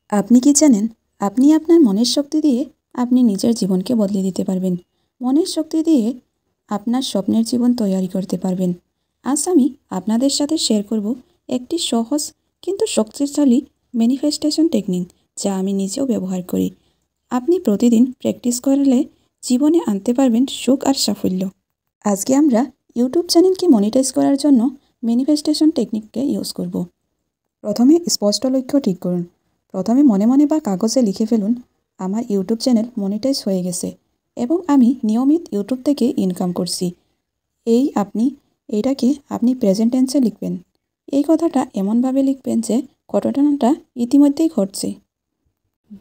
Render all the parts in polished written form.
আপনি কি জানেন আপনি আপনার মনের শক্তি দিয়ে আপনি নিজের জীবনকে বদলে দিতে পারবেন। মনের শক্তি দিয়ে আপনার স্বপ্নের জীবন তৈরি করতে পারবেন। আজ আমি আপনাদের সাথে শেয়ার করব একটি সহজ কিন্তু শক্তিশালী ম্যানিফেস্টেশন টেকনিক, যা আমি নিজেও ব্যবহার করি। আপনি প্রতিদিন প্র্যাকটিস করলে জীবনে আনতে পারবেন সুখ আর সাফল্য। আজকে আমরা ইউটিউব চ্যানেলকে মনিটাইজ করার জন্য ম্যানিফেস্টেশন টেকনিককে ইউজ করব। প্রথমে স্পষ্ট লক্ষ্য ঠিক করুন। প্রথমে মনে মনে বা কাগজে লিখে ফেলুন, আমার ইউটিউব চ্যানেল মনিটাইজ হয়ে গেছে এবং আমি নিয়মিত ইউটিউব থেকে ইনকাম করছি। এইটাকে আপনি প্রেজেন্ট টেন্সে লিখবেন। এই কথাটা এমনভাবে লিখবেন যে ঘটনাটা ইতিমধ্যেই ঘটছে।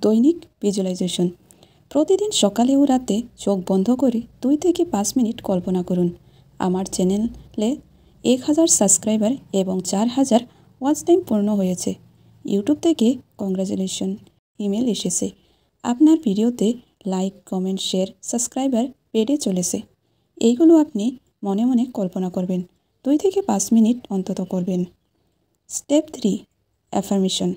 দৈনিক ভিজুয়ালাইজেশন। প্রতিদিন সকালে ও রাতে চোখ বন্ধ করে 2 থেকে 5 মিনিট কল্পনা করুন, আমার চ্যানেলে 1000 সাবস্ক্রাইবার এবং 4000 ওয়াচ টাইম পূর্ণ হয়েছে। ইউটিউব থেকে কংগ্রাচুলেশন ইমেল এসেছে। আপনার ভিডিওতে লাইক, কমেন্ট, শেয়ার, সাবস্ক্রাইবার বেড়ে চলেছে। এইগুলো আপনি মনে মনে কল্পনা করবেন। 2 থেকে 5 মিনিট অন্তত করবেন। Step 3, affirmation.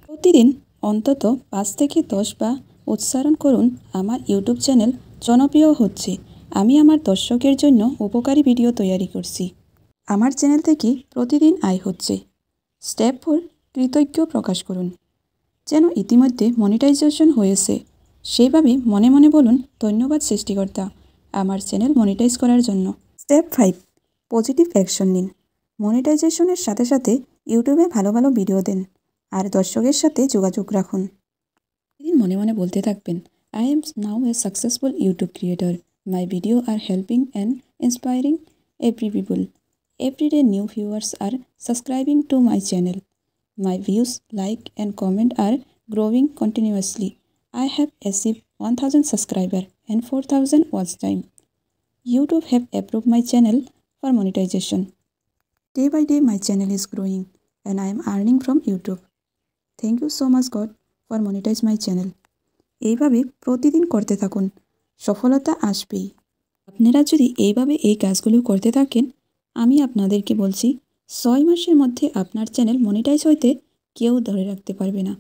প্রতিদিন অন্তত 5 থেকে 10 বার উচ্চারণ করুন, আমার ইউটিউব চ্যানেল জনপ্রিয় হচ্ছে, আমি আমার দর্শকের জন্য উপকারী ভিডিও তৈরি করছি, আমার চ্যানেল থেকে প্রতিদিন আয় হচ্ছে। স্টেপ 4, কৃতজ্ঞ প্রকাশ করুন। যেন ইতিমধ্যে মনিটাইজেশন হয়েছে সেইভাবে মনে মনে বলুন, ধন্যবাদ সৃষ্টিকর্তা আমার চ্যানেল মনিটাইজ করার জন্য। স্টেপ 5, পজিটিভ অ্যাকশন নিন। মনিটাইজেশনের সাথে সাথে ইউটিউবে ভালো ভালো ভিডিও দেন আর দর্শকের সাথে যোগাযোগ রাখুন। প্রতিদিন মনে মনে বলতে থাকবেন, I am now a successful YouTube creator, my video are helping and inspiring every people, every day new viewers are subscribing to my channel, my views, like and comment are growing continuously. I have achieved 1000 subscribers and 4000 watch time. YouTube have approved my channel for monetization. Day by day my channel is growing and I am earning from YouTube. Thank you so much God for monetize my channel. এইভাবে প্রতিদিন করতে থাকুন, সফলতা আসবেই। আপনারা যদি এইভাবে এই কাজগুলো করতে থাকেন, আমি আপনাদেরকে বলছি 6 মাসের মধ্যে আপনার চ্যানেল মনিটাইজ হইতে কেউ ধরে রাখতে পারবে না।